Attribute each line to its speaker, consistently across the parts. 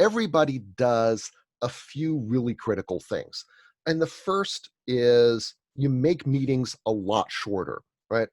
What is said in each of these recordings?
Speaker 1: everybody does a few really critical things. And the first is you make meetings a lot shorter, right?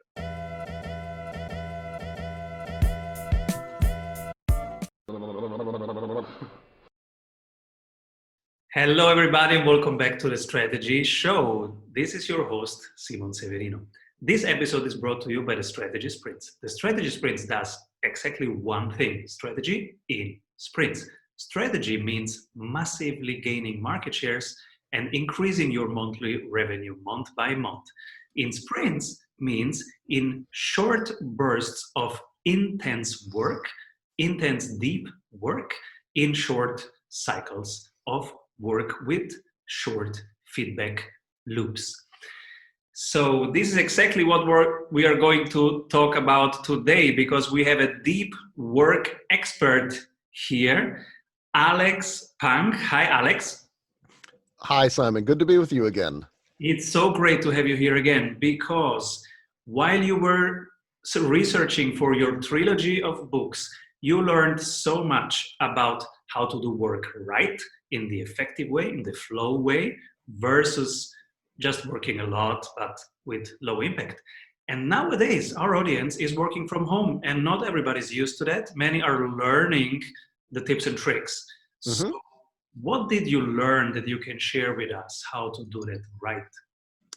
Speaker 2: Hello, everybody, and welcome back to the Strategy Show. This is your host, Simon Severino. This episode is brought to you by the Strategy Sprints. The Strategy Sprints does exactly one thing: strategy in sprints. Strategy means massively gaining market shares and increasing your monthly revenue month by month. In sprints means in short bursts of intense work, intense deep work, in short cycles of work with short feedback loops. So this is exactly what we are going to talk about today, because we have a deep work expert here, Alex Pang. Hi, Alex.
Speaker 1: Hi, Simon. Good to be with you again.
Speaker 2: It's so great to have you here again, because while you were researching for your trilogy of books, you learned so much about how to do work right, in the effective way, in the flow way, versus just working a lot but with low impact. And nowadays, our audience is working from home, and not everybody's used to that. Many are learning the tips and tricks. So what did you learn that you can share with us how to do that right?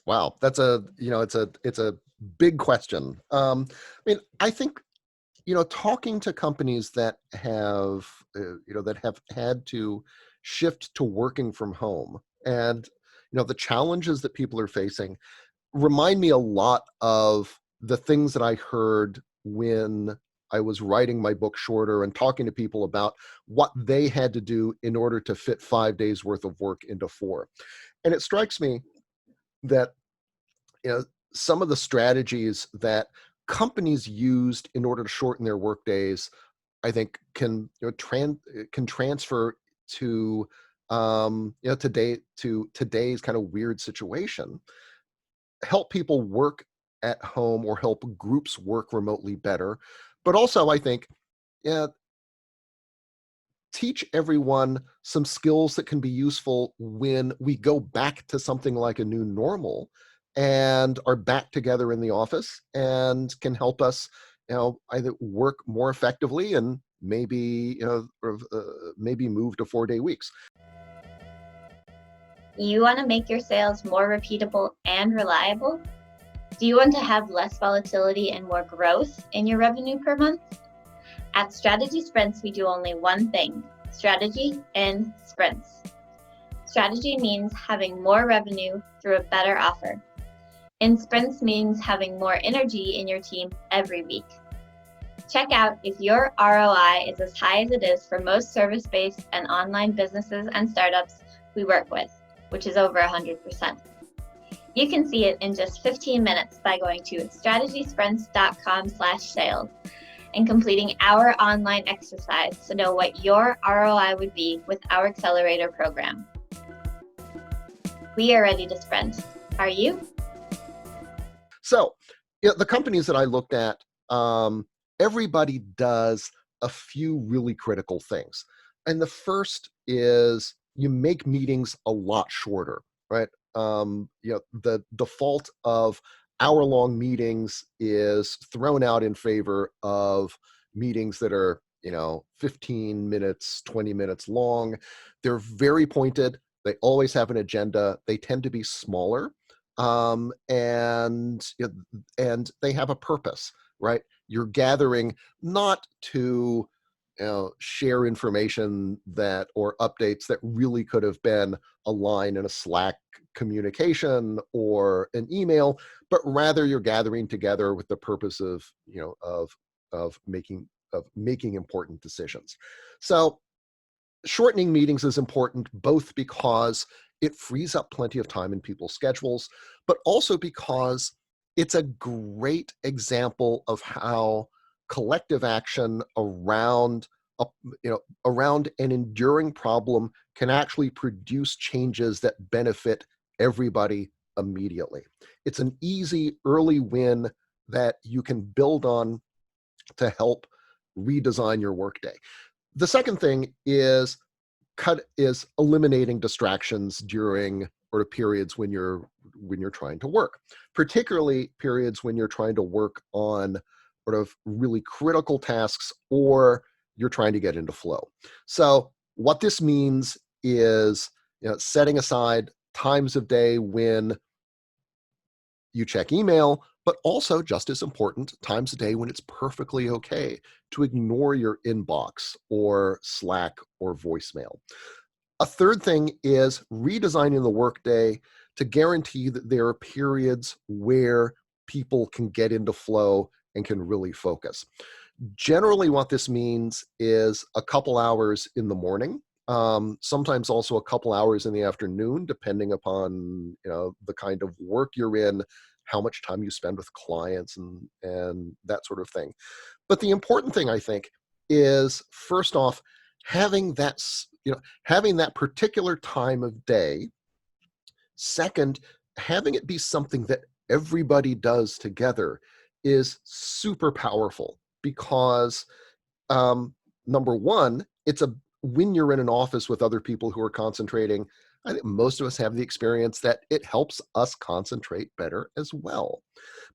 Speaker 1: Wow, that's it's a big question. I think talking to companies that have that have had to shift to working from home, and the challenges that people are facing remind me a lot of the things that I heard when I was writing my book Shorter and talking to people about what they had to do in order to fit 5 days worth of work into 4. And it strikes me that some of the strategies that companies used in order to shorten their work days, I think can can transfer to to today's kind of weird situation, help people work at home or help groups work remotely better, but also I think yeah, teach everyone some skills that can be useful when we go back to something like a new normal and are back together in the office, and can help us either work more effectively and maybe maybe move to 4-day weeks.
Speaker 3: You want to make your sales more repeatable and reliable? Do you want to have less volatility and more growth in your revenue per month? At Strategy Sprints, we do only one thing: strategy in sprints. Strategy means having more revenue through a better offer. In sprints means having more energy in your team every week. Check out if your ROI is as high as it is for most service-based and online businesses and startups we work with, which is over 100%. You can see it in just 15 minutes by going to strategysprints.com/sales and completing our online exercise to know what your ROI would be with our accelerator program. We are ready to sprint. Are you?
Speaker 1: So the companies that I looked at, everybody does a few really critical things. And the first is you make meetings a lot shorter, right? The default of hour-long meetings is thrown out in favor of meetings that are 15 minutes, 20 minutes long. They're very pointed. They always have an agenda. They tend to be smaller, and they have a purpose, right? You're gathering not to share information that or updates that really could have been a line in a Slack communication or an email, but rather you're gathering together with the purpose of making important decisions. So shortening meetings is important, both because it frees up plenty of time in people's schedules, but also because it's a great example of how collective action around around an enduring problem can actually produce changes that benefit everybody immediately. It's an easy early win that you can build on to help redesign your workday. The second thing is is eliminating distractions during or periods when you're trying to work, particularly periods when you're trying to work on sort of really critical tasks or you're trying to get into flow. So what this means is, setting aside times of day when you check email, but also just as important, times a day when it's perfectly okay to ignore your inbox or Slack or voicemail. A third thing is redesigning the workday to guarantee that there are periods where people can get into flow and can really focus. Generally, what this means is a couple hours in the morning, sometimes also a couple hours in the afternoon, depending upon the kind of work you're in, how much time you spend with clients, and that sort of thing. But the important thing, I think, is first off, having that particular time of day. Second, having it be something that everybody does together is super powerful because, number one, when you're in an office with other people who are concentrating, I think most of us have the experience that it helps us concentrate better as well.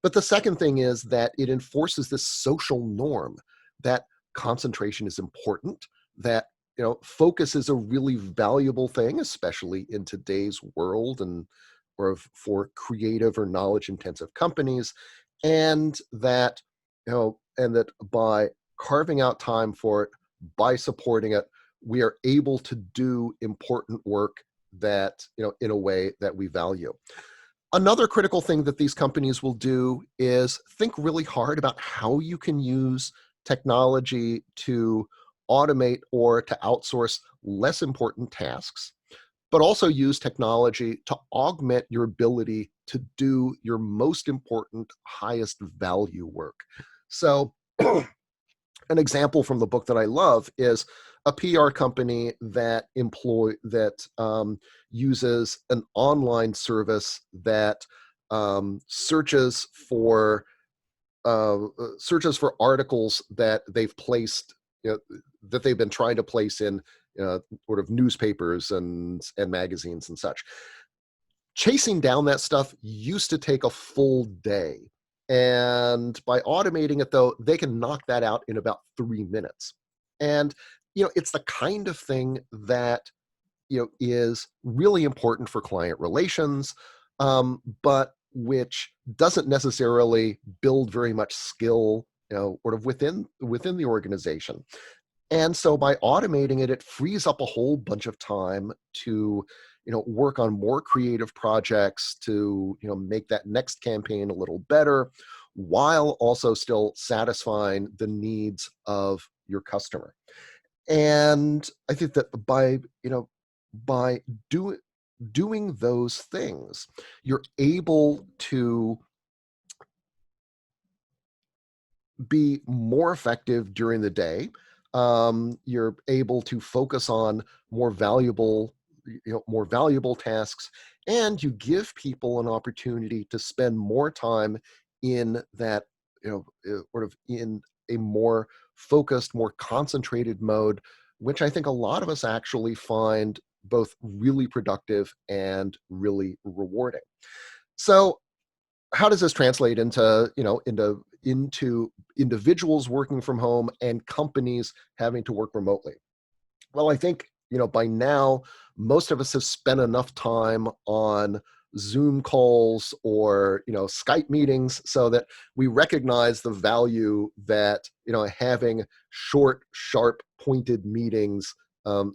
Speaker 1: But the second thing is that it enforces this social norm that concentration is important, that focus is a really valuable thing, especially in today's world and for creative or knowledge intensive companies, and that by carving out time for it, by supporting it, we are able to do important work that in a way that we value. Another critical thing that these companies will do is think really hard about how you can use technology to automate or to outsource less important tasks, but also use technology to augment your ability to do your most important, highest value work. So an example from the book that I love is a PR company that uses an online service that searches for articles that they've placed, that they've been trying to place in sort of newspapers and magazines and such. Chasing down that stuff used to take a full day. And by automating it, though, they can knock that out in about 3 minutes. And, it's the kind of thing that, is really important for client relations, but which doesn't necessarily build very much skill, sort of within the organization. And so by automating it, it frees up a whole bunch of time to, work on more creative projects, to, make that next campaign a little better, while also still satisfying the needs of your customer. And I think that by doing those things, you're able to be more effective during the day. You're able to focus on more valuable tasks, and you give people an opportunity to spend more time in that, sort of in a more focused, more concentrated mode, which I think a lot of us actually find both really productive and really rewarding. So how does this translate into individuals working from home and companies having to work remotely? Well, I think, by now, most of us have spent enough time on Zoom calls or, Skype meetings so that we recognize the value that, having short, sharp, pointed meetings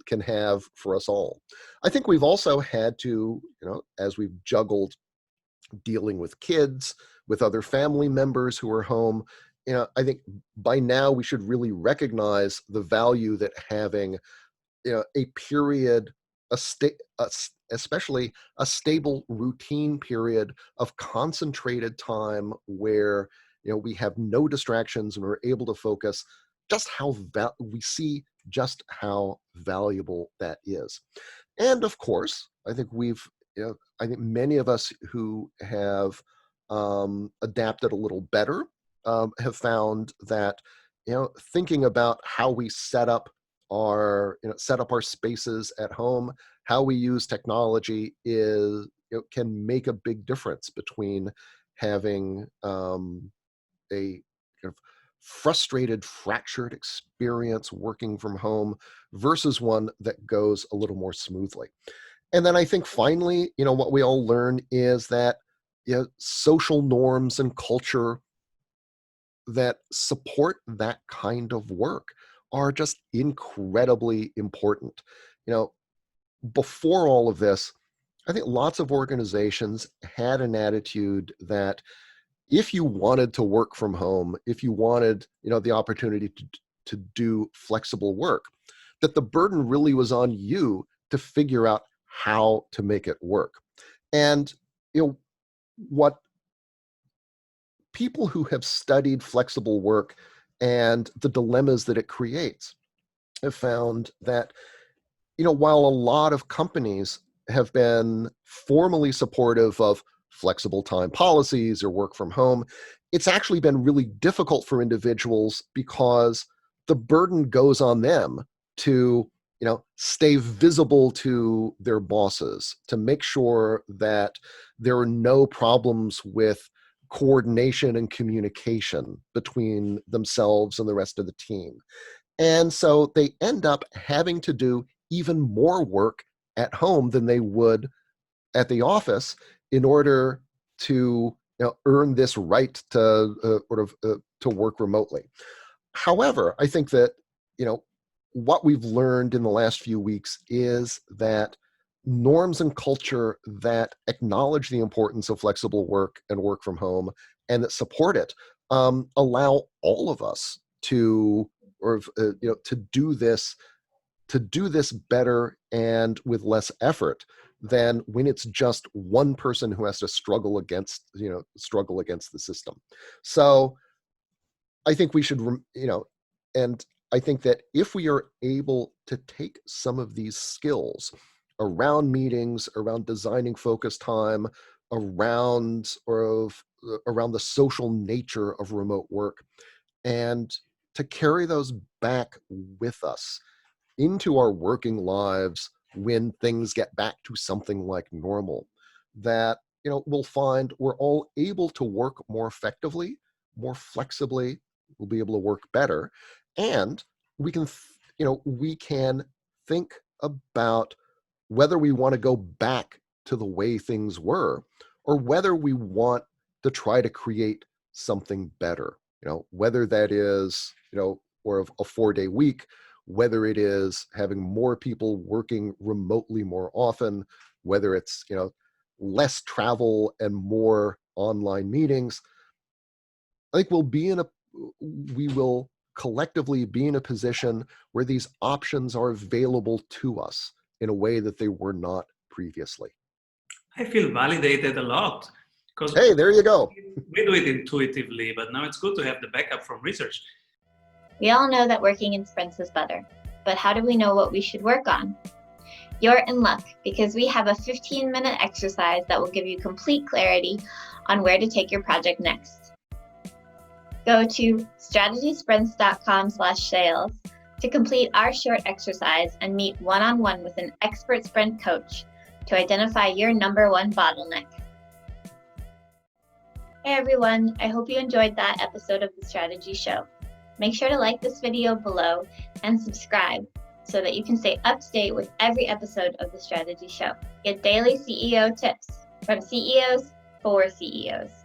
Speaker 1: can have for us all. I think we've also had to, as we've juggled dealing with kids, with other family members who are home, I think by now we should really recognize the value that having, a period, especially a stable routine period of concentrated time where, we have no distractions and we're able to focus, just we see just how valuable that is. And of course, I think many of us who have adapted a little better have found that, thinking about how we set up set up our spaces at home, how we use technology can make a big difference between having a kind of frustrated, fractured experience working from home versus one that goes a little more smoothly. And then I think finally, what we all learn is that social norms and culture that support that kind of work are just incredibly important. You know, Before all of this, I think lots of organizations had an attitude that if you wanted to work from home, if you wanted, the opportunity to do flexible work, that the burden really was on you to figure out how to make it work. And, what people who have studied flexible work and the dilemmas that it creates have found that, while a lot of companies have been formally supportive of flexible time policies or work from home, it's actually been really difficult for individuals because the burden goes on them to, stay visible to their bosses, to make sure that there are no problems with coordination and communication between themselves and the rest of the team. And so they end up having to do even more work at home than they would at the office in order to earn this right to to work remotely. However, I think that what we've learned in the last few weeks is that norms and culture that acknowledge the importance of flexible work and work from home and that support it allow all of us to to do this better and with less effort than when it's just one person who has to struggle against the system. So I think we should, and I think that if we are able to take some of these skills around meetings, around designing focus time, around the social nature of remote work, and to carry those back with us into our working lives when things get back to something like normal, that we'll find we're all able to work more effectively, more flexibly, we'll be able to work better, and we can think about whether we want to go back to the way things were or whether we want to try to create something better, whether that is or a 4-day week, whether it is having more people working remotely more often, whether it's less travel and more online meetings. I think we will collectively be in a position where these options are available to us in a way that they were not previously.
Speaker 2: I feel validated a lot because
Speaker 1: Hey, there you go.
Speaker 2: we do it intuitively, but now it's good to have the backup from research.
Speaker 3: We all know that working in sprints is better, but how do we know what we should work on? You're in luck because we have a 15-minute exercise that will give you complete clarity on where to take your project next. Go to strategysprints.com/sales to complete our short exercise and meet one-on-one with an expert sprint coach to identify your number one bottleneck. Hey everyone, I hope you enjoyed that episode of the Strategy Show. Make sure to like this video below and subscribe so that you can stay up to date with every episode of the Strategy Show. Get daily CEO tips from CEOs for CEOs.